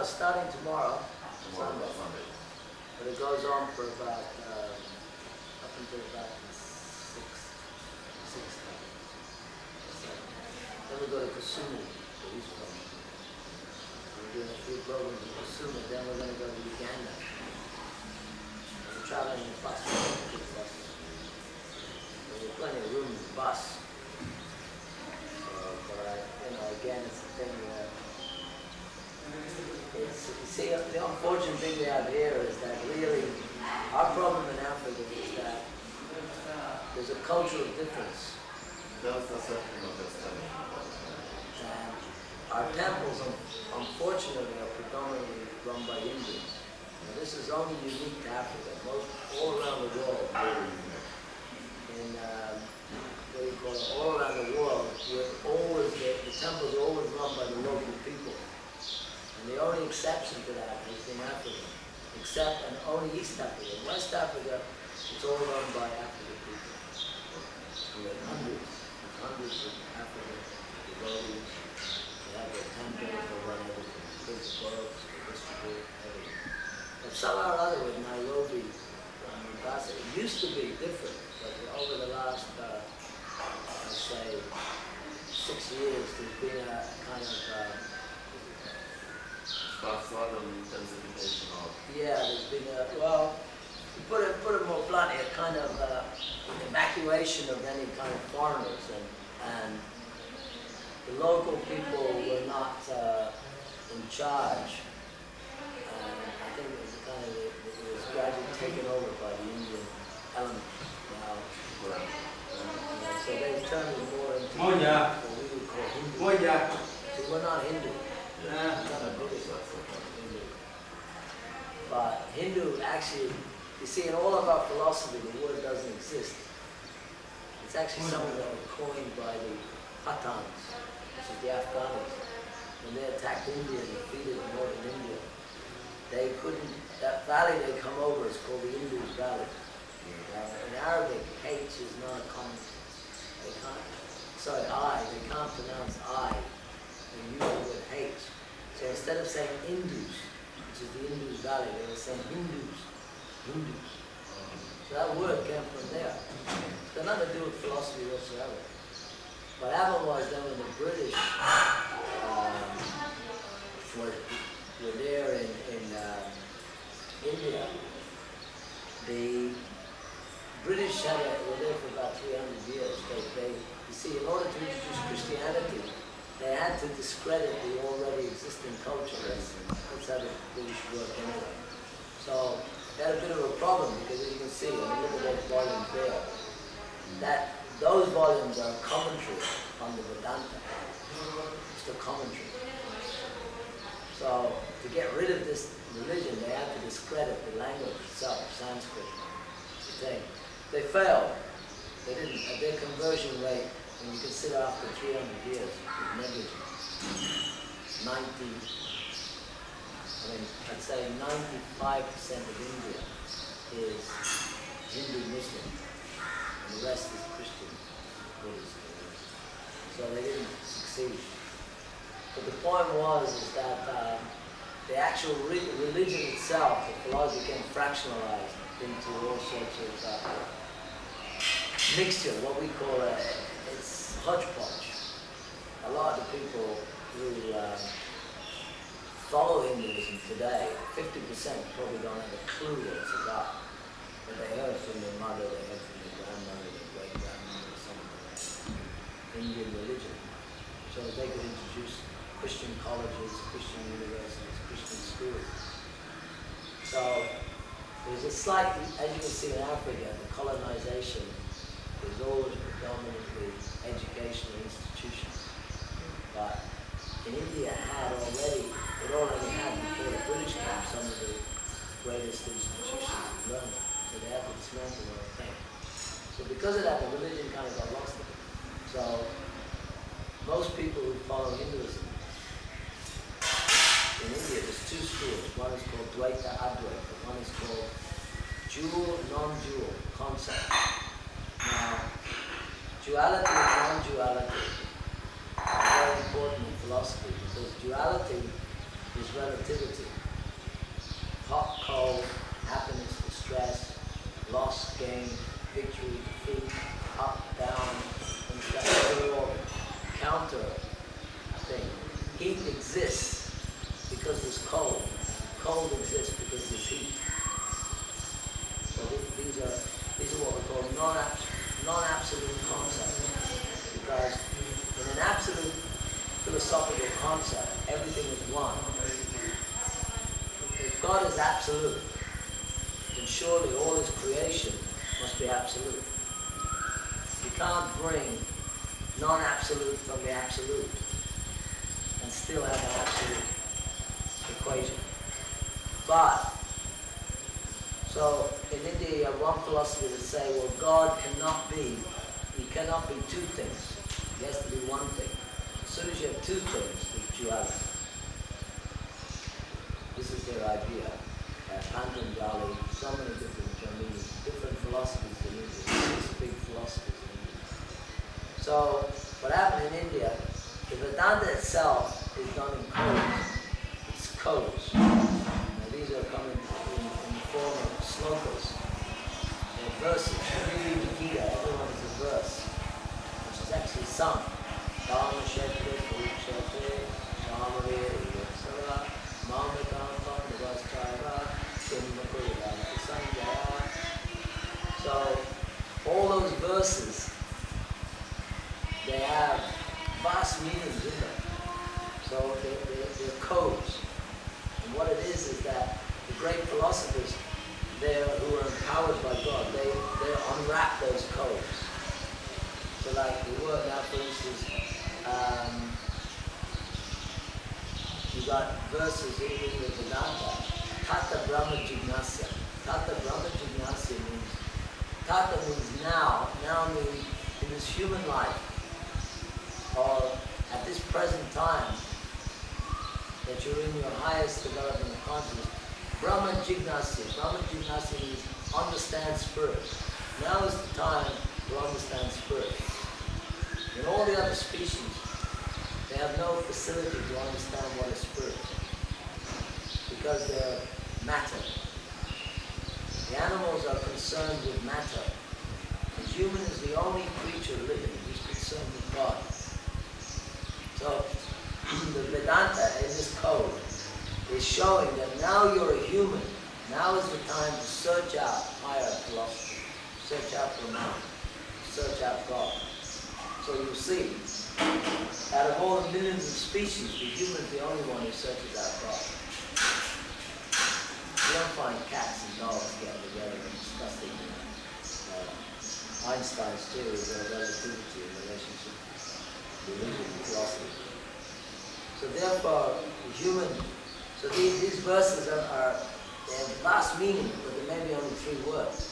Starting tomorrow, Sunday. But it goes on for about, up until about the 6th. Then we go to Kasumu, the East Coast. We're doing a few programs in Kasumu, then we're going to go to Uganda. We're traveling in a bus. There's plenty of room in the bus. But again, it's the thing where see, the unfortunate thing we have here is that really our problem in Africa is that there's a cultural difference. And our temples, unfortunately, are predominantly run by Hindus. Now, this is only unique to Africa. All around the world, all around the world, the temples are always run by the local people. And the only exception to that is in Africa, and only East Africa. In West Africa, it's all run by African people. We have hundreds of African devotees. They have their temples, they run everything. Big books, they distribute everything. But somehow or other with Nairobi, Mombasa, it used to be different, but over the last, I'd say, 6 years, there's been a kind of yeah, there's been put it more bluntly, a kind of evacuation of any kind of foreigners, and the local people were not in charge. And I think it was gradually taken over by the Indian element now. So they've turned it more into what we would call Hindu. So we're not Hindu. But Hindu actually, you see, in all of our philosophy, the word doesn't exist. It's actually something that was coined by the Pathans, which is the Afghans. When they attacked India and defeated northern India, they couldn't, that valley they come over is called the Indus Valley. In Arabic, H is not a common, they can't pronounce I, they use the word H. So instead of saying Indus, which is the Indus Valley, they were saying Hindus. So that word came from there. It's got nothing to do with philosophy whatsoever. What happened was then when the British were there in India, the British were there for about 300 years. You see, in order to introduce Christianity, they had to discredit the already existing culture. That's how the British worked anyway. So they had a bit of a problem because, as you can see, when you look at those volumes there, that those volumes are a commentary on the Vedanta. It's a commentary. So to get rid of this religion, they had to discredit the language itself, Sanskrit. The thing. They failed. They didn't. Their conversion rate, when you consider after 300 years, was negligible. I'd say 95% of India is Hindu Muslim, and the rest is Christian, Buddhist. So they didn't succeed. But the point was is that the actual religion itself, the philosophy became fractionalized into all sorts of mixture, what we call it's hodgepodge. A lot of the people who follow Hinduism today, 50% probably don't have a clue what it's about. But they heard from their mother, they heard from their grandmother, their great-grandmother, or something like Indian religion. So that they could introduce Christian colleges, Christian universities, Christian schools. So there's a slight, as you can see in Africa, the colonization is always predominantly educational institutions. But in India it already had before the British came some of the greatest institutions learned. So they had to dismantle the whole thing. So because of that, the religion kind of got lost in it. So most people who follow Hinduism in India, there's two schools. One is called Dvaita Advaita. One is called dual, non-dual concept. Now, duality and non-duality are very important in philosophy because duality is relativity. Hot, cold, happiness, distress, loss, gain, victory, defeat, up, down, and that's all counter thing. Heat exists because there's cold. Cold exists because there's heat. So these are what we call non-absolute concepts. Because in an absolute philosophical concept, everything is one. If God is absolute, then surely all his creation must be absolute. You can't bring non-absolute from the absolute and still have an absolute equation. But, so in India you have one philosophy that say, well, God cannot be, he cannot be two things. He has to be one thing. As soon as you have two things, there's duality. This is their idea. Patanjali, so many different philosophies in India, 6 big philosophies in India. So, what happened in India, the Vedanta itself is done in codes. It's codes. Now these are coming in the form of slokas. They're verses. When you read the Gita, everyone is a verse, which is actually sung. Dharma Shetre, Puruk Shetre, Dharmavir, Yoksara, Mamatam, Navaschara, Kimmakura, Sanjaya. So, all those verses, they have vast meanings in them. So they're codes. And what it is that the great philosophers there who are empowered by God, they unwrap those codes. So like the word now, for instance, you got verses in the Vedanta. Tata Brahma Jignasya. Tata Brahma Jignasya means, Tata means now means in this human life, or at this present time, that you're in your highest development of consciousness. Brahma Jignasya. Brahma Jignasya means understand spirit. Now is the time to understand spirit. In all the other species, they have no facility to understand what is spirit, because they're matter. The animals are concerned with matter. The human is the only creature living who's concerned with God. So, the Vedanta in this code is showing that now you're a human. Now is the time to search out higher philosophy, search out Brahman, search out God. So you see, out of all the millions of species, the human is the only one who searches out God. You don't find cats and dogs getting together and discussing Einstein's theories of relativity in relationship to religion and philosophy. So therefore, the human, so these verses they have vast meaning, but there may be only 3 words,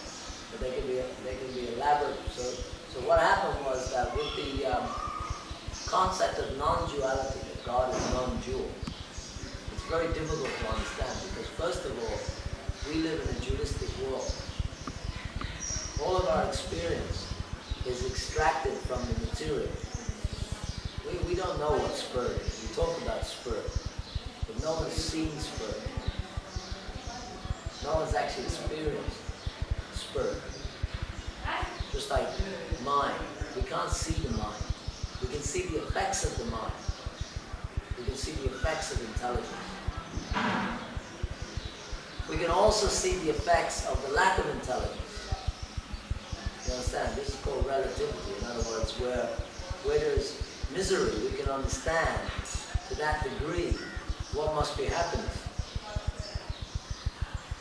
but they can be elaborate. So what happened was that with the concept of non-duality, that God is non-dual, it's very difficult to understand because first of all, we live in a dualistic world. All of our experience is extracted from the material. We don't know what spirit is. We talk about spirit. But no one's seen spirit. No one's actually experienced spirit. Just like mind. We can't see the mind. We can see the effects of the mind. We can see the effects of intelligence. We can also see the effects of the lack of intelligence. You understand? This is called relativity. In other words, where there's misery, we can understand to that degree what must be happiness.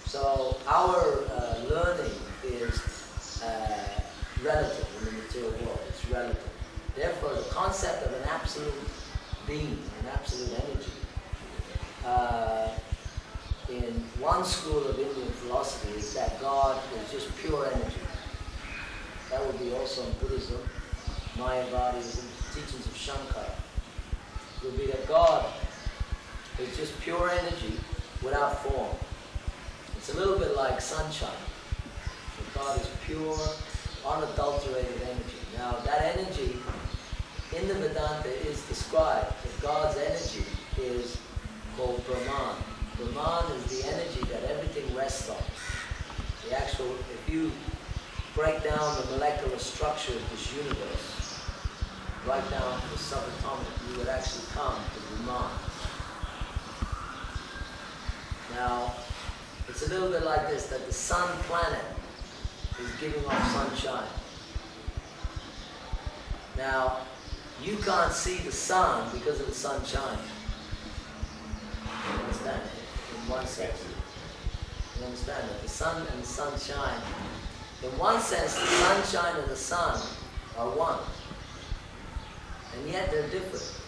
So our learning is relative in the material world. It's relative. Therefore, the concept of an absolute being, an absolute energy, in one school of Indian philosophy is that God is just pure energy. That would be also in Buddhism, Mayavadism, teachings of Shankara. It would be that God is just pure energy without form. It's a little bit like sunshine. That God is pure, unadulterated energy. Now that energy in the Vedanta is described that God's energy is called Brahman. Brahman is the energy that everything rests on. The actual, if you break down the molecular structure of this universe, right down to the subatomic, you would actually come to Brahman. Now, it's a little bit like this, that the sun planet is giving off sunshine. Now, you can't see the sun because of the sunshine. You understand? In one sense. You understand that the sun and the sunshine, in one sense, the sunshine and the sun are one. And yet they're different.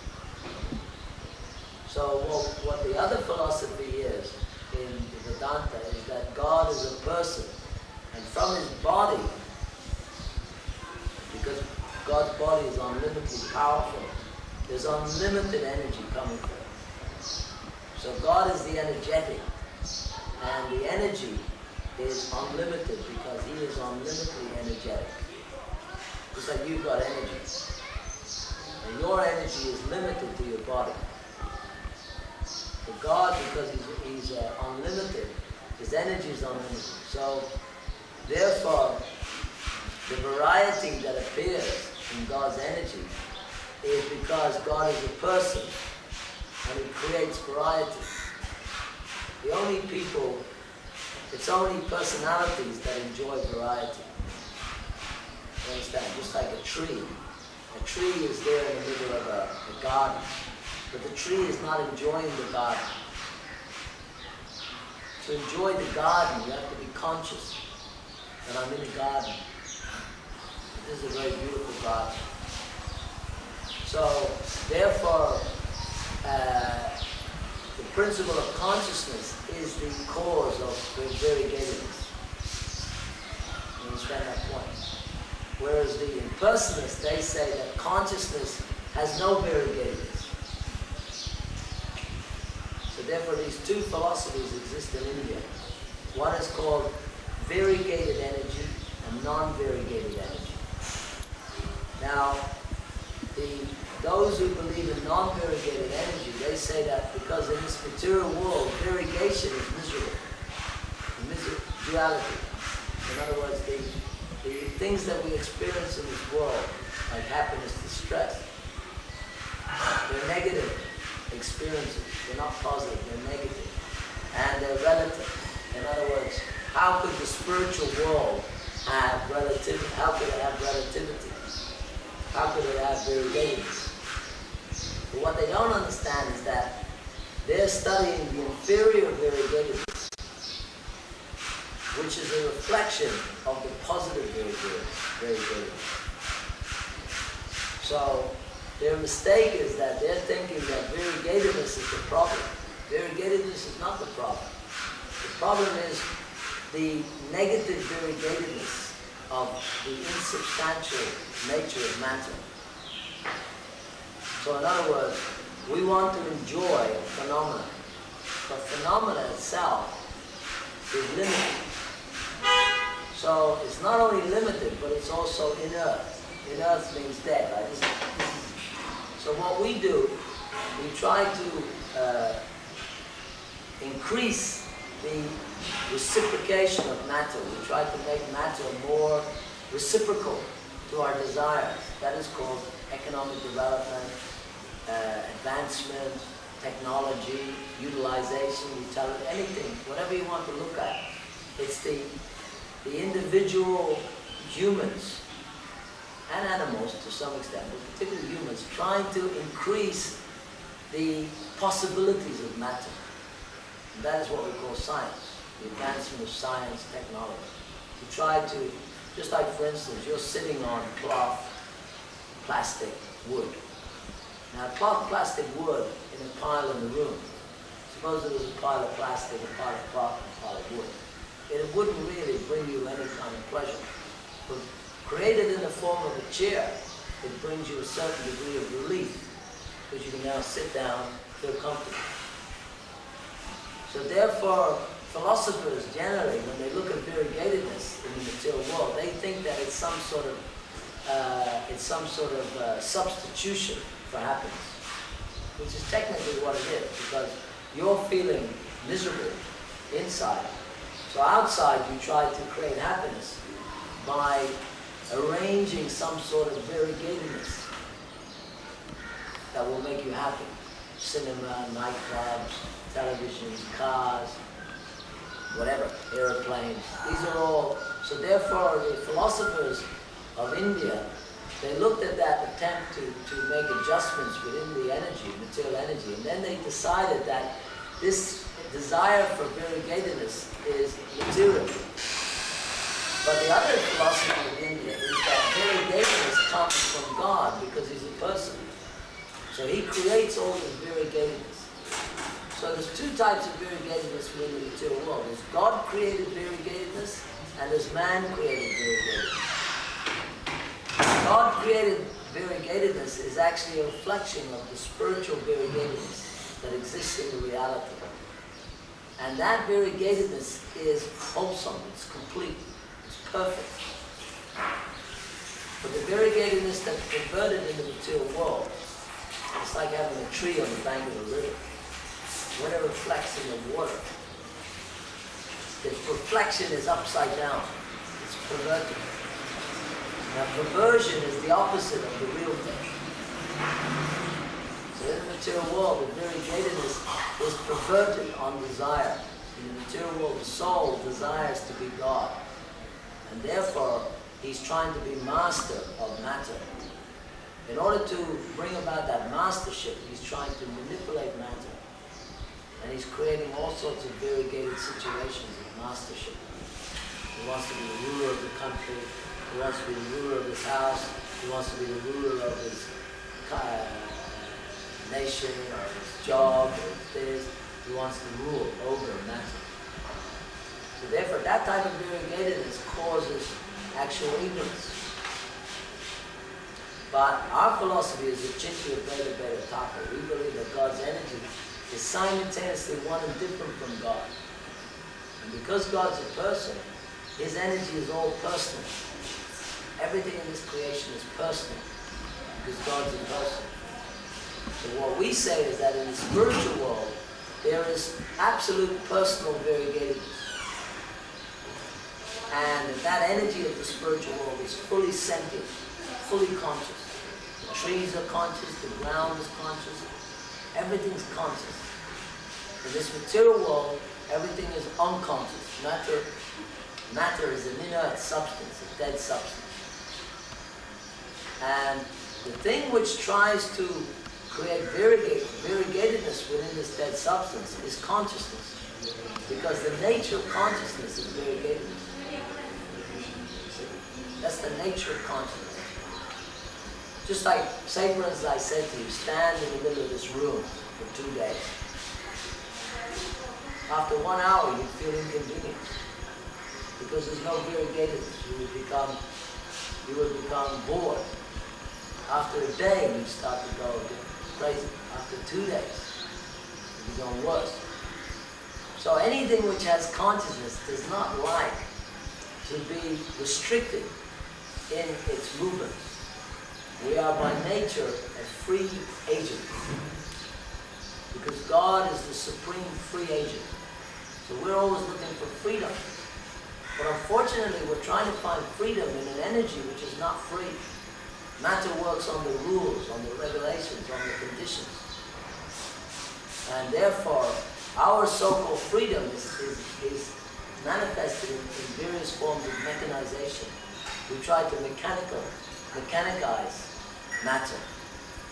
So what the other philosophy is in the Vedanta is that God is a person. And from his body, because God's body is unlimitedly powerful, there's unlimited energy coming from it. So God is the energetic, and the energy is unlimited because he is unlimitedly energetic. Just like you've got energy. And your energy is limited to your body. But God, because he's unlimited, his energy is unlimited. So, therefore, the variety that appears in God's energy is because God is a person and he creates variety. The only people, it's only personalities that enjoy variety. You understand? Just like a tree. A tree is there in the middle of a garden, but the tree is not enjoying the garden. To enjoy the garden, you have to be conscious that I'm in a garden. This is a very beautiful garden. So, therefore, the principle of consciousness is the cause of variegatedness. You understand that point? Whereas the impersonalists, they say that consciousness has no variegatedness. So therefore these two philosophies exist in India. One is called variegated energy and non-variegated energy. Now, those who believe in non-variegated energy, they say that because in this material world, variegation is miserable. Duality. In other words, the things that we experience in this world, like happiness, distress, they're negative experiences. They're not positive, they're negative. And they're relative. In other words, how could the spiritual world have relativity? How could it have relativity? How could it have variegatedness? But what they don't understand is that they're studying the inferior variegatedness, which is a reflection of the positive variegatedness. So their mistake is that they're thinking that variegatedness is the problem. Variegatedness is not the problem. The problem is the negative variegatedness of the insubstantial nature of matter. So in other words, we want to enjoy phenomena, but phenomena itself is limited. So it's not only limited, but it's also inert. Inert means dead, right? So what we do, we try to increase the reciprocation of matter. We try to make matter more reciprocal to our desires. That is called economic development, advancement, technology, utilization, utility, anything, whatever you want to look at. It's the individual humans and animals to some extent, but particularly humans, trying to increase the possibilities of matter. And that is what we call science, the advancement of science, technology. To try to, just like for instance, you're sitting on cloth, plastic, wood. Now cloth, plastic, wood in a pile in the room. Suppose there was a pile of plastic, a pile of cloth, and a pile of wood. It wouldn't really bring you any kind of pleasure. But created in the form of a chair, it brings you a certain degree of relief, because you can now sit down, feel comfortable. So therefore, philosophers generally, when they look at variegatedness in the material world, they think that it's some sort of substitution for happiness, which is technically what it is, because you're feeling miserable inside. So outside you try to create happiness by arranging some sort of variegatedness that will make you happy. Cinema, nightclubs, televisions, cars, whatever, airplanes. These are all, so therefore the philosophers of India, they looked at that attempt to make adjustments within the energy, material energy, and then they decided that this desire for variegatedness is material. But the other philosophy of India is that variegatedness comes from God because he's a person. So he creates all this variegatedness. So there's two types of variegatedness within the material world. There's God created variegatedness and there's man created variegatedness. God created variegatedness is actually a reflection of the spiritual variegatedness that exists in the reality. And that variegatedness is wholesome, it's complete, it's perfect. But the variegatedness that's converted in the material world, it's like having a tree on the bank of a river. What it reflects in the water, the reflection is upside down, it's perverted. Now perversion is the opposite of the real thing. So in the material world, the variegatedness is perverted on desire. In the material world, the soul desires to be God. And therefore, he's trying to be master of matter. In order to bring about that mastership, he's trying to manipulate matter. And he's creating all sorts of variegated situations of mastership. He wants to be the ruler of the country. He wants to be the ruler of his house. He wants to be the ruler of his nation, or his job, or his this. He wants to rule over matter. So therefore, that type of variegatedness causes actual ignorance. But our philosophy is the Chintya Beta Beta Taka. We believe that God's energy is simultaneously one and different from God. And because God's a person, his energy is all personal. Everything in this creation is personal, because God's a person. So what we say is that in the spiritual world, there is absolute personal variegatedness. And that energy of the spiritual world is fully sentient, fully conscious. The trees are conscious, the ground is conscious, everything's conscious. In this material world, everything is unconscious. Matter is an inert substance, a dead substance. And the thing which tries to create variegatedness within this dead substance is consciousness. Because the nature of consciousness is variegatedness. That's the nature of consciousness. Just like, say for instance, I said to you, stand in the middle of this room for 2 days. After 1 hour, you feel inconvenienced. Because there's no variegatedness. You would become bored. After a day, you start to go crazy. After 2 days, you become worse. So anything which has consciousness does not like to be restricted in its movements. We are by nature a free agent. Because God is the supreme free agent. So we're always looking for freedom. But unfortunately, we're trying to find freedom in an energy which is not free. Matter works on the rules, on the regulations, on the conditions. And therefore, our so-called freedom is manifested in various forms of mechanization. We try to mechanicize matter.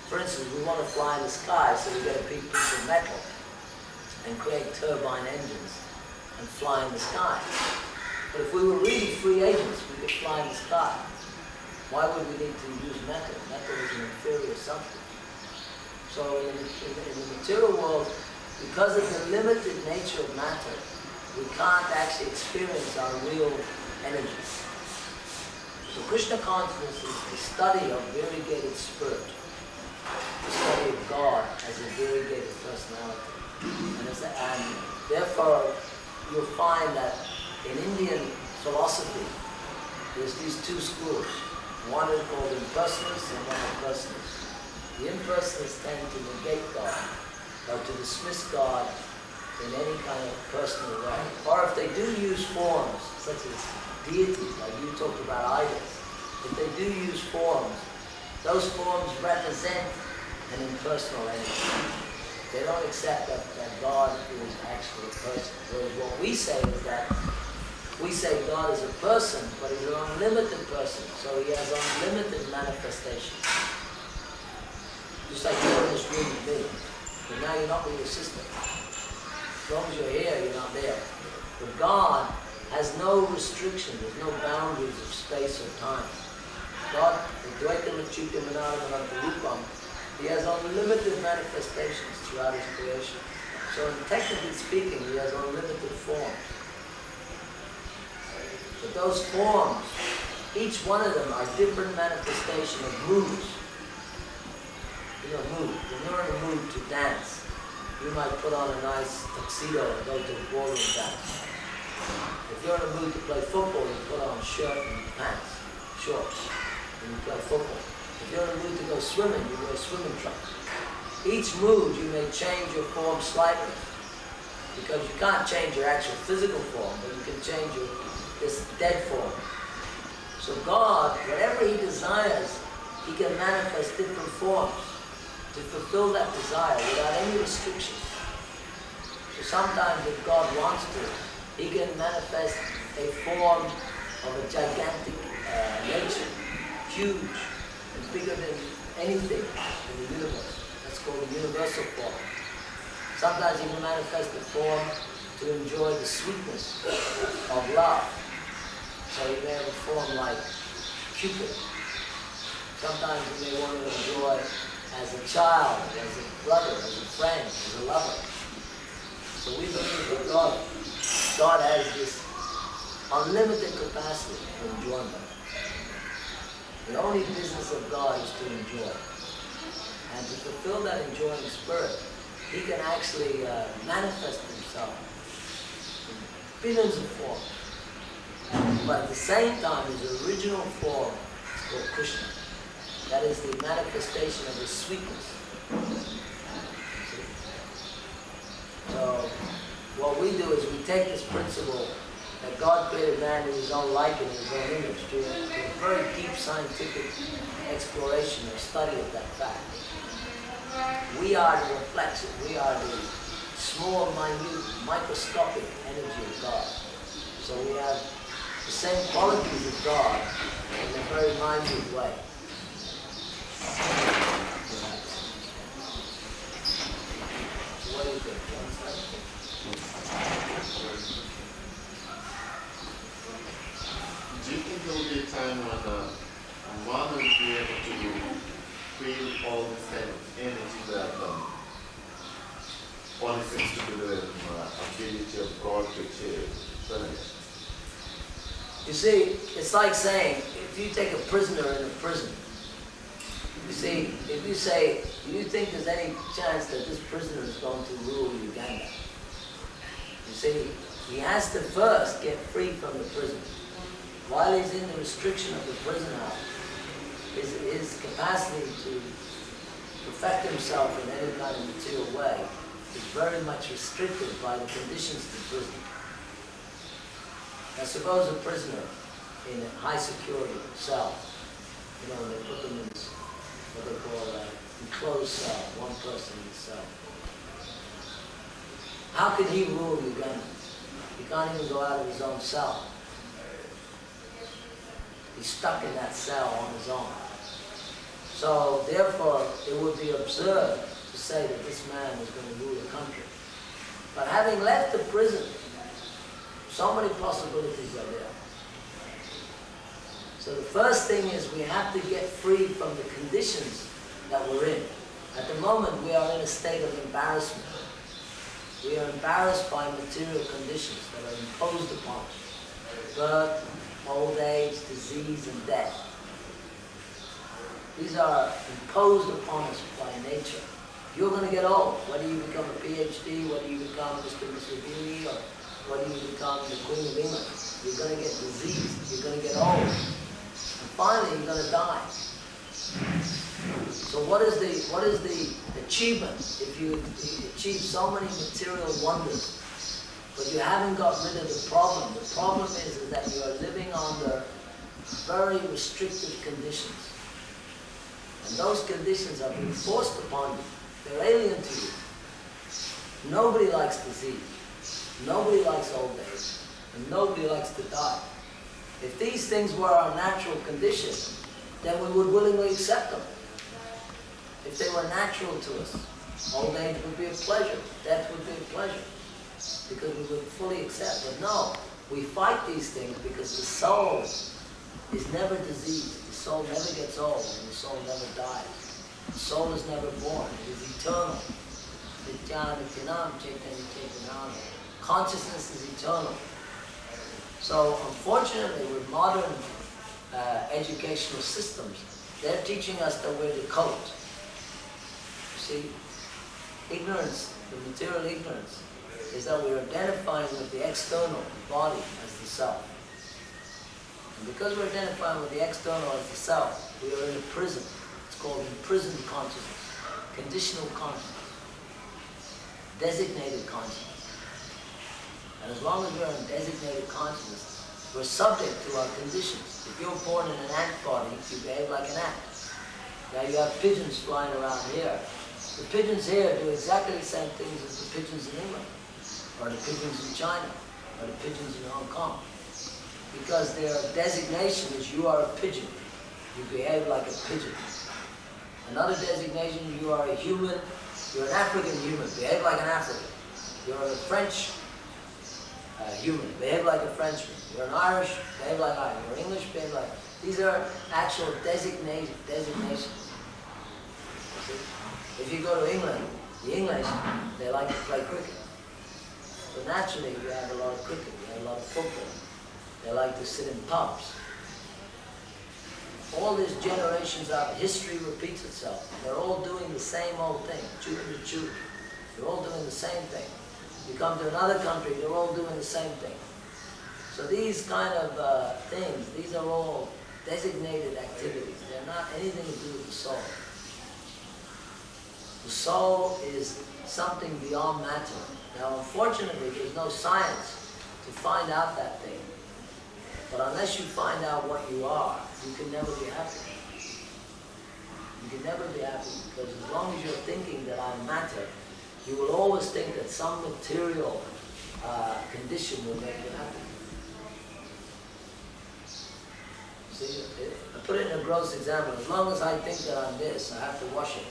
For instance, we want to fly in the sky, so we get a big piece of metal and create turbine engines and fly in the sky. But if we were really free agents, we could fly in the sky. Why would we need to use metal? Metal is an inferior substance. So in the material world, because of the limited nature of matter, we can't actually experience our real energy. So Krishna-Consciousness is the study of variegated spirit, the study of God as a variegated personality. And therefore, you'll find that in Indian philosophy, there's these two schools. One is called impersonalists and one is personalists. The impersonalists tend to negate God, or to dismiss God in any kind of personal way. Or if they do use forms, such as deities, like you talked about idols, if they do use forms, those forms represent an impersonal entity. They don't accept that God is actually a person. Whereas what we say is that we say God is a person, but he's an unlimited person, so he has unlimited manifestations. Just like you're in this room with me, but now you're not with your sister. As long as you're here, you're not there. But God has no restriction, there's no boundaries of space or time. God, he has unlimited manifestations throughout his creation. So technically speaking, he has unlimited forms. But those forms, each one of them are different manifestation of moods. You know, mood. When you're in a mood to dance, you might put on a nice tuxedo and go to a ballroom dance. If you're in a mood to play football, you put on a shirt and pants, shorts, and you play football. If you're in a mood to go swimming, you wear swimming trunks. Each mood, you may change your form slightly, because you can't change your actual physical form, but you can change this dead form. So God, whatever he desires, he can manifest different forms to fulfill that desire without any restriction. So sometimes if God wants to, he can manifest a form of a gigantic nature, huge and bigger than anything in the universe. That's called a universal form. Sometimes he can manifest a form to enjoy the sweetness of love. So you may have a form like Cupid. Sometimes you may want to enjoy as a child, as a brother, as a friend, as a lover. So we believe that God has this unlimited capacity for enjoyment. The only business of God is to enjoy. And to fulfill that enjoying spirit, he can actually manifest himself in billions of forms. But at the same time, his original form is called Krishna. That is the manifestation of his sweetness. So, what we do is we take this principle that God created man in his own likeness, in his own image, to a very deep scientific exploration or study of that fact. We are the reflection, we are the small, minute, microscopic energy of God. So we have the same qualities of God in a very minute way. So what do you think? Do you think there will be a time when one will be able to feel all this kind of energy that one seems to be the ability of God to achieve? You see, it's like saying, if you take a prisoner in a prison, you see, if you say, do you think there's any chance that this prisoner is going to rule Uganda? You see, he has to first get free from the prison. While he's in the restriction of the prison house, his capacity to perfect himself in any kind of material way is very much restricted by the conditions of the prison. Now suppose a prisoner in a high security cell, they put them in this, what they call an enclosed cell, one person in the cell. How can he rule Uganda? He can't even go out of his own cell. He's stuck in that cell on his own. So therefore, it would be absurd to say that this man was going to rule the country. But having left the prison, so many possibilities are there. So the first thing is we have to get free from the conditions that we're in. At the moment, we are in a state of embarrassment. We are embarrassed by material conditions that are imposed upon us. Birth, old age, disease, and death. These are imposed upon us by nature. You're going to get old. Whether you become a PhD, whether you become Mr. Beauty, or whether you become the Queen of England, you're going to get diseased. You're going to get old. And finally, you're going to die. So what is the achievement if you achieve so many material wonders, but you haven't got rid of the problem? The problem is that you are living under very restrictive conditions. And those conditions are being forced upon you. They're alien to you. Nobody likes disease. Nobody likes old age. And nobody likes to die. If these things were our natural condition, then we would willingly accept them. If they were natural to us, old age would be a pleasure. Death would be a pleasure. Because we would fully accept. But no, we fight these things because the soul is never diseased. The soul never gets old, and the soul never dies. The soul is never born. It is eternal. Consciousness is eternal. So unfortunately, with modern educational systems, they're teaching us that we're the cult. You see, ignorance, the material ignorance, is that we're identifying with the external body as the self. And because we're identifying with the external as the self, we are in a prison. It's called imprisoned consciousness, conditional consciousness, designated consciousness. And as long as we're in designated consciousness, we're subject to our conditions. If you're born in an ant body, you behave like an ant. Now you have pigeons flying around here. The pigeons here do exactly the same things as the pigeons in England, or the pigeons in China, or the pigeons in Hong Kong. Because their designation is you are a pigeon. You behave like a pigeon. Another designation, you are a human, you're an African human, behave like an African. You're a French human, behave like a Frenchman. You're an Irish, behave like Irish. You're English, behave like... These are actual designations. If you go to England, the English, they like to play cricket. So naturally, you have a lot of cricket, you have a lot of football. They like to sit in pubs. All these generations of history repeats itself. They're all doing the same old thing, choo to choo. They're all doing the same thing. You come to another country, they're all doing the same thing. So these kind of things, these are all designated activities. They're not anything to do with the soul. The soul is something beyond matter. Now, unfortunately, there's no science to find out that thing. But unless you find out what you are, you can never be happy. You can never be happy because as long as you're thinking that I'm matter, you will always think that some material condition will make you happy. See, I put it in a gross example. As long as I think that I'm this, I have to wash it.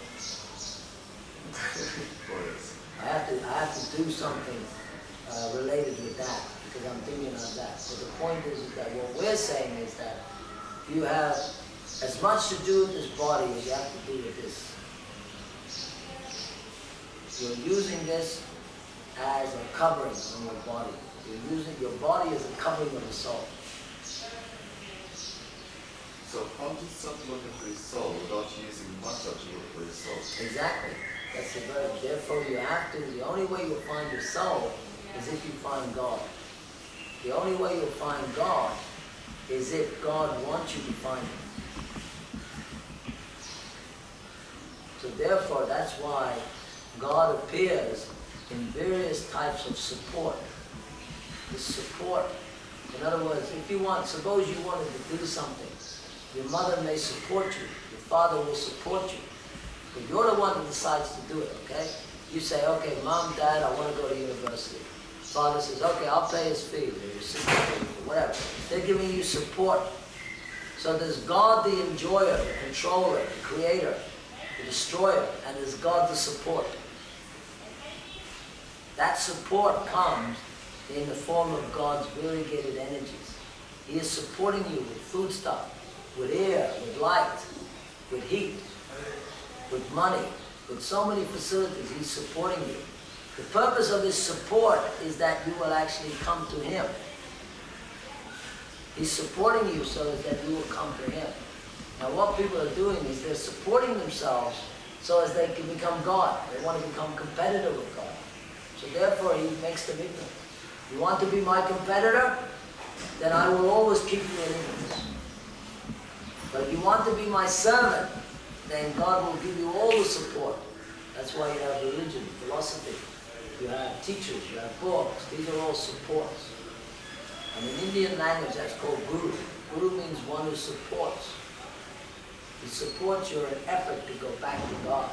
I have to do something related with that because I'm thinking of that. So the point is that what we're saying is that you have as much to do with this body as you have to do with this. You're using this as a covering on your body. You're using your body as a covering of the soul. So how to supplement the soul without using matter to work with the soul? Exactly. That's the verb. Therefore you have to, the only way you'll find your soul is if you find God. The only way you'll find God is if God wants you to find Him. So therefore, that's why God appears in various types of support. The support, in other words, if you want, suppose you wanted to do something, your mother may support you, your father will support you, but you're the one that decides to do it, okay? You say, okay, Mom, Dad, I want to go to university. Father says, okay, I'll pay his fees, or your sister pays, or whatever. They're giving you support. So there's God the enjoyer, the controller, the creator, the destroyer, and there's God the support. That support comes in the form of God's variegated energies. He is supporting you with foodstuff, with air, with light, with heat, with money, with so many facilities. He's supporting you. The purpose of his support is that you will actually come to him. He's supporting you so that you will come to him. Now what people are doing is they're supporting themselves so as they can become God. They want to become competitive with God. So therefore he makes them ignorant. You want to be my competitor? Then I will always keep you in ignorance. But if you want to be my servant, then God will give you all the support. That's why you have religion, philosophy. You have teachers, you have books. These are all supports. And in Indian language, that's called guru. Guru means one who supports. He supports your effort to go back to God.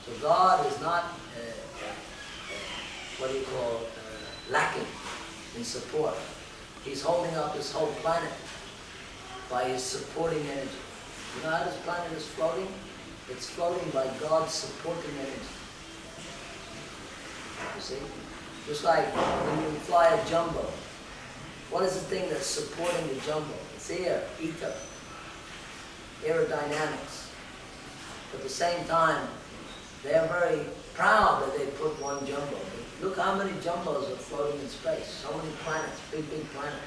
So God is not, lacking in support. He's holding up this whole planet by his supporting energy. You know how this planet is floating? It's floating by God's supporting energy. You see? Just like when you fly a jumbo. What is the thing that's supporting the jumbo? It's air, ether, aerodynamics. But at the same time, they're very proud that they put one jumbo. But look how many jumbos are floating in space. So many planets, big, big planets.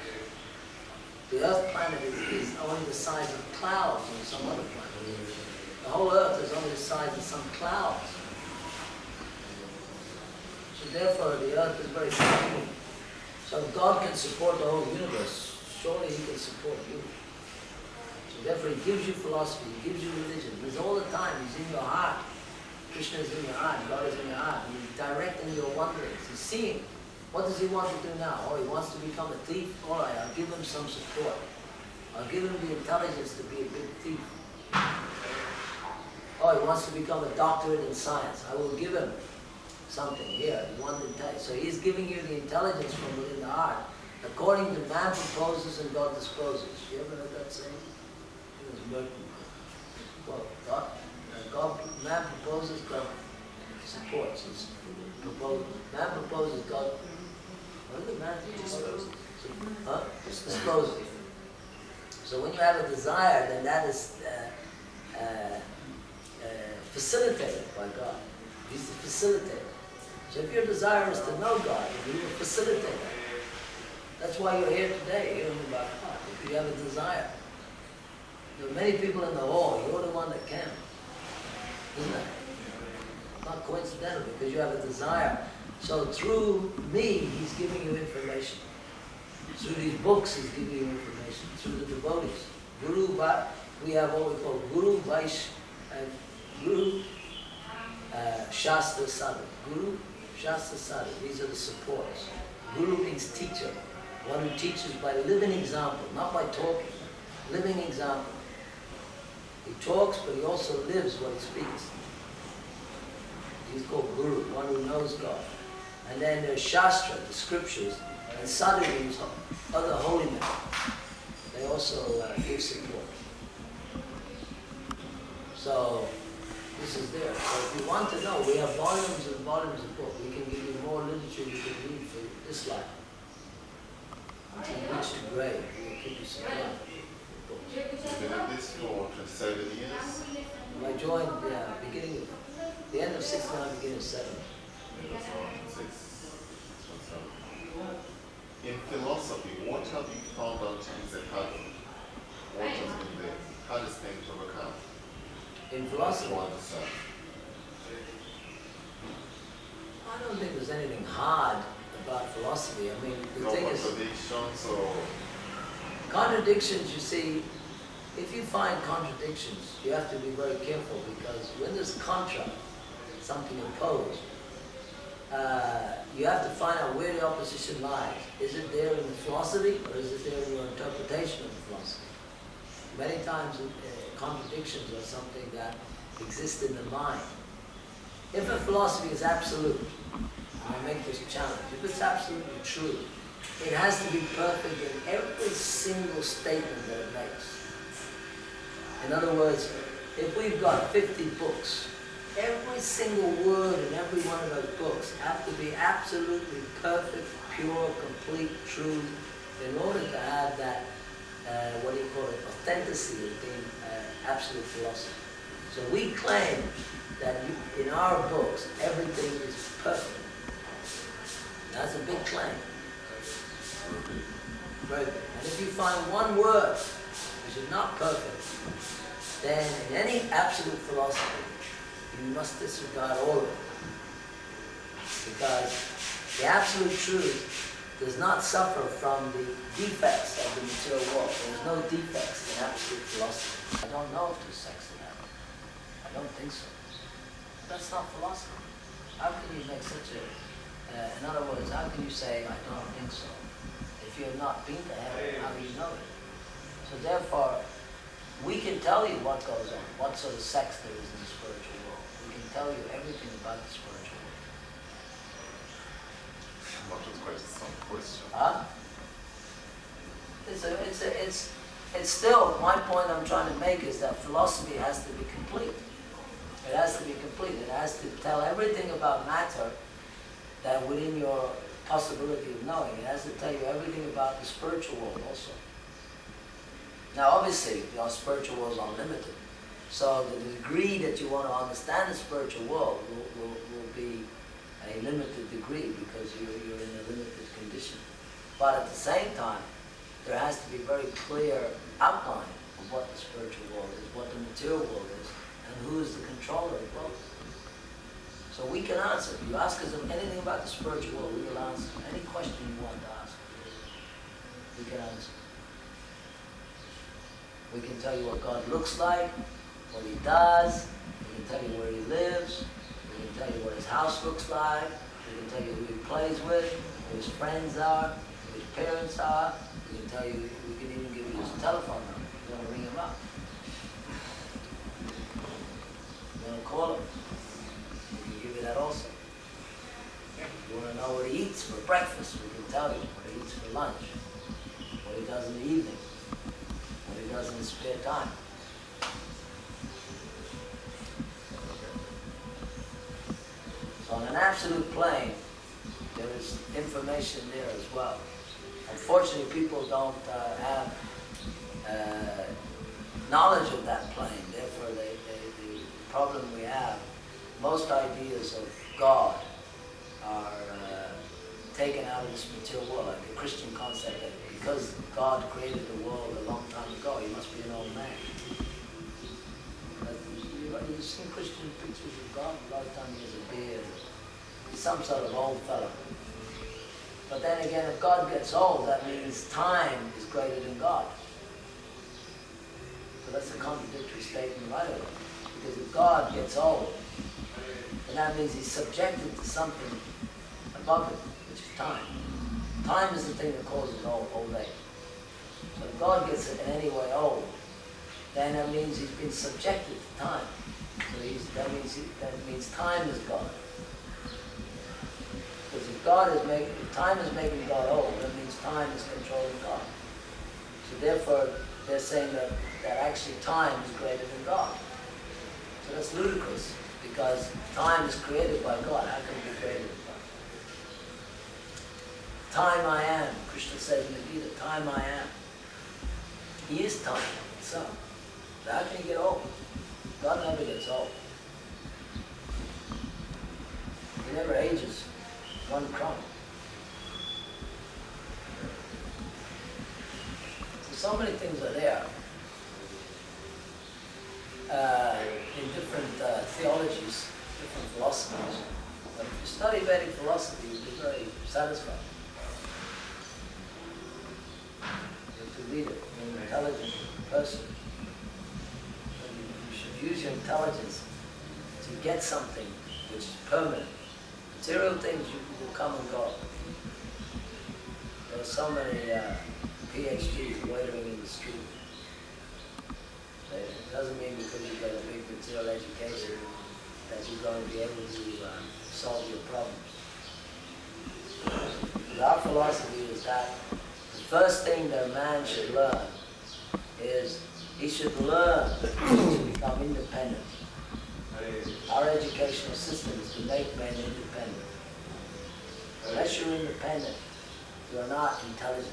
The Earth planet is only the size of clouds on some other planet. The whole Earth is only the size of some clouds. So therefore the Earth is very tiny. So if God can support the whole universe, surely he can support you. So therefore he gives you philosophy, he gives you religion. He's all the time, he's in your heart. Krishna is in your heart, God is in your heart. He's directing your wanderings, he's seeing. What does he want to do now? Oh, he wants to become a thief? All right, I'll give him some support. I'll give him the intelligence to be a big thief. Oh, he wants to become a doctorate in science. I will give him something here. So he's giving you the intelligence from within the heart. According to man proposes and God disposes. You ever heard that saying? It was Merton. Well, man proposes, God supports. Man proposes, God. What is it, man? Disposes. Huh? Disposes. So when you have a desire, then that is facilitated by God. He's the facilitator. So if your desire is to know God, then you're a facilitator. That's why you're here today, hearing about God. If you have a desire. There are many people in the hall, you're the one that can. Isn't it? Not coincidental, because you have a desire. So through me, he's giving you information. Through these books, he's giving you information. Through the devotees. We have what we call Guru, Vaish, and Guru, Shastra, Sadhu. Guru, Shastra, Sadhu. These are the supports. Guru means teacher. One who teaches by living example, not by talking. Living example. He talks, but he also lives what he speaks. He's called Guru, one who knows God. And then there's Shastra, the scriptures, and Sadhu means other holy men. They also give support. So, this is there. So if you want to know, we have volumes and volumes of books. We can give you more literature you can read for this life. Until you reach to grave, we will keep you some time. You've been at this for 7 years? I joined the end of 69, beginning of 70. In philosophy, what have you found out is the hardest? What has been the hardest thing to overcome? In philosophy? I don't think there's anything hard about philosophy. I mean, the thing is... contradictions or... Contradictions, you see, if you find contradictions, you have to be very careful, because when there's contra, something opposed, you have to find out where the opposition lies. Is it there in the philosophy, or is it there in your interpretation of the philosophy? Many times contradictions are something that exist in the mind. If a philosophy is absolute, and I make this challenge, if it's absolutely true, it has to be perfect in every single statement that it makes. In other words, if we've got 50 books, every single word in every one of those books have to be absolutely perfect, pure, complete truth in order to have that, what do you call it, authenticity of being absolute philosophy. So we claim that in our books, everything is perfect. That's a big claim. Very big. And if you find one word which is not perfect, then in any absolute philosophy, you must disregard all of it. Because the absolute truth does not suffer from the defects of the material world. There's no defects in absolute philosophy. I don't know if there's sex in heaven. I don't think so. That's not philosophy. How can you make such a... in other words, how can you say, I don't think so? If you have not been to heaven, how do you know it? So therefore, we can tell you what goes on, what sort of sex there is in the spiritual world. We can tell you everything about the spiritual world. Not just quite some question. Huh? It's still, my point I'm trying to make is that philosophy has to be complete. It has to be complete. It has to tell everything about matter that within your possibility of knowing. It has to tell you everything about the spiritual world also. Now obviously, your spiritual world is unlimited. So the degree that you want to understand the spiritual world will be a limited degree because you're in a limited condition. But at the same time, there has to be a very clear outline of what the spiritual world is, what the material world is, and who is the controller of both. So we can answer. If you ask us anything about the spiritual world, we will answer. Any question you want to ask, we can answer. We can tell you what God looks like, what He does. We can tell you where He lives. We can tell you what His house looks like. We can tell you who He plays with, who His friends are, who His parents are. We can tell you. We can even give you His telephone number. You want to ring Him up. You want to call Him. We can give you that also. You want to know what He eats for breakfast. We can tell you what He eats for lunch, what He does in the evening, what He does in His spare time. So on an absolute plane, there is information there as well. Unfortunately, people don't have knowledge of that plane. Therefore, the problem we have, most ideas of God are taken out of this material world, like the Christian concept that because God created the world a long time ago, He must be an old man. But you've seen Christian pictures of God, a lot of times He has a beard. He's some sort of old fellow. But then again, if God gets old, that means time is greater than God. So that's a contradictory statement right away. Because if God gets old, then that means He's subjected to something above it, which is time. Time is the thing that causes old age. So if God gets in any way old, then that means He's been subjected to time. So that means time is God. Because if time is making God old, that means time is controlling God. So therefore, they're saying that actually time is greater than God. So that's ludicrous, because time is created by God. How can it be greater than God? Time I am, Krishna says in the Gita, time I am. He is time itself. So how can He get old? God never gets old. He never ages one crumb. So many things are there in different theologies, different philosophies. But if you study Vedic philosophy, you'll be very satisfied. You have to read it. You're an intelligent person. You should use your intelligence to get something which is permanent, Material things will come and go. There are so many PhDs loitering in the street. It doesn't mean because you've got a big material education that you're going to be able to solve your problems. But our philosophy is that the first thing that a man should learn is he should learn to become independent. Our educational system is to make men independent. Unless you're independent, you are not intelligent.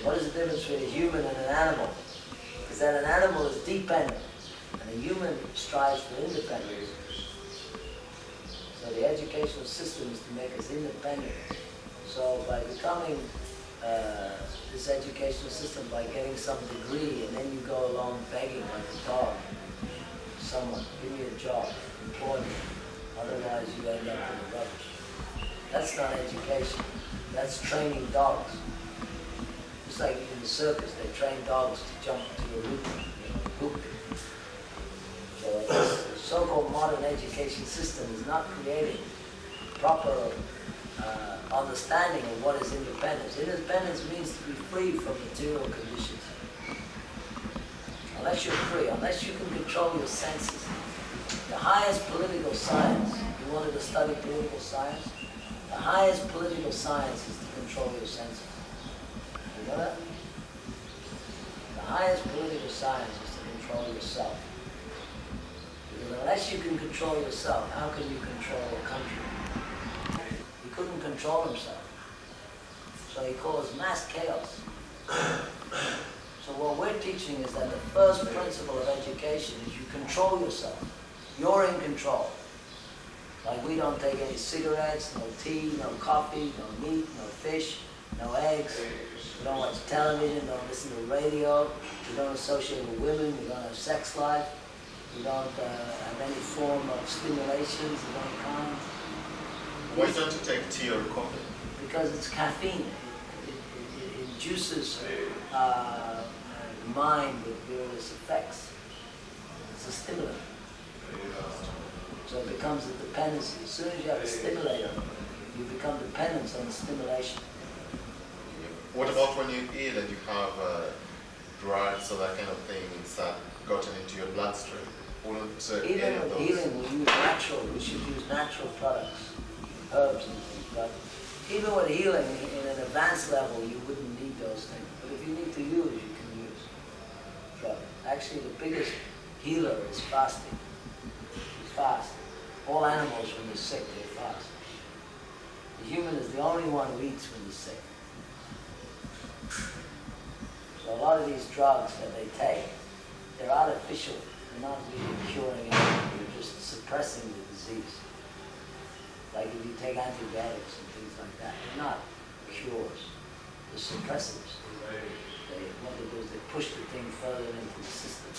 What is the difference between a human and an animal? Is that an animal is dependent, and a human strives for independence. So the educational system is to make us independent. So by becoming this educational system, by getting some degree, and then you go along begging like a dog, someone, give me a job, employ me, otherwise you end up in the rubbish. That's not education, that's training dogs. Just like in the circus, they train dogs to jump to a hoop. So this so-called modern education system is not creating proper understanding of what is independence. Independence means to be free from material conditions. Unless you're free, unless you can control your senses. The highest political science, you wanted to study political science? The highest political science is to control your senses. You know that? The highest political science is to control yourself. Because unless you can control yourself, how can you control a country? He couldn't control himself. So he caused mass chaos. So what we're teaching is that the first principle of education is you control yourself. You're in control. Like we don't take any cigarettes, no tea, no coffee, no meat, no fish, no eggs. We don't watch television, don't listen to radio. We don't associate with women, we don't have sex life. We don't have any form of stimulations of any kind. Why don't you take tea or coffee? Because it's caffeine. It induces the mind with various effects. It's a stimulant. So it becomes a dependency. As soon as you have a stimulator, you become dependent on the stimulation. What about when you eat and you have drugs or that kind of thing gotten into your bloodstream? Even with healing, we use natural. We should use natural products, herbs and things. But even with healing, in an advanced level, you wouldn't need those things. But if you need to use, you can use drugs. Actually, the biggest healer is fasting. You fast. All animals, when they're sick, they fast. The human is the only one who eats when he's sick. So a lot of these drugs that they take, they're artificial. They're not really curing anything. They're just suppressing the disease. Like if you take antibiotics and things like that, they're not cures. They're suppressors. What they do is they push the thing further into the system.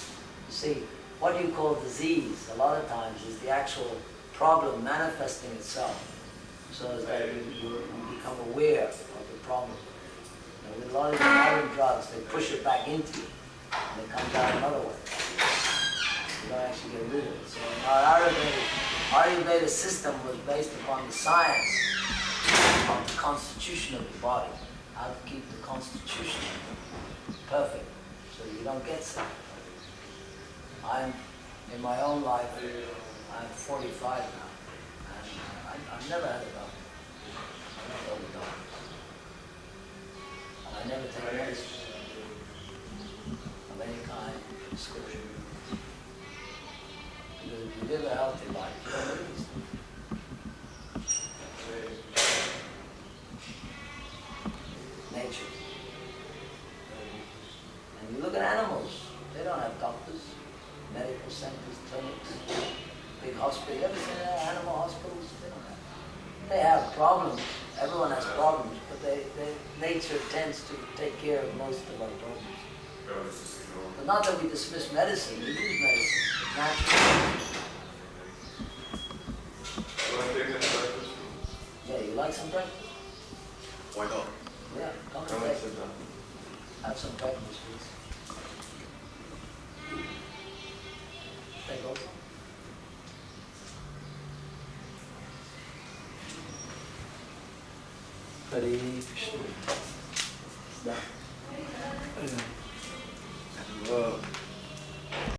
You see, what you call disease, a lot of times, is the actual problem manifesting itself, so as that you become aware of the problem. Now, with a lot of the modern drugs, they push it back into you, and it comes out another way. You don't actually get rid of it. So our Ayurveda system was based upon the science of the constitution of the body, how to keep the constitution perfect, so you don't get sick. In my own life, I'm 45 now, and I've never had a doctor. I never go to doctors. And I never take medicine of any kind, prescription. Because if you live a healthy life, you don't need these things. Nature. And you look at animals, they don't have doctors. Medical centers, clinics, big hospitals. You ever seen animal hospitals? They don't have. They have problems. Everyone has problems, but nature tends to take care of most of our problems. But not that we dismiss medicine. We use medicine. It's natural. Yeah, you like some breakfast? Why not? Yeah, come and take it. Have some breakfast, please. Take also. Hare Krishna. Done.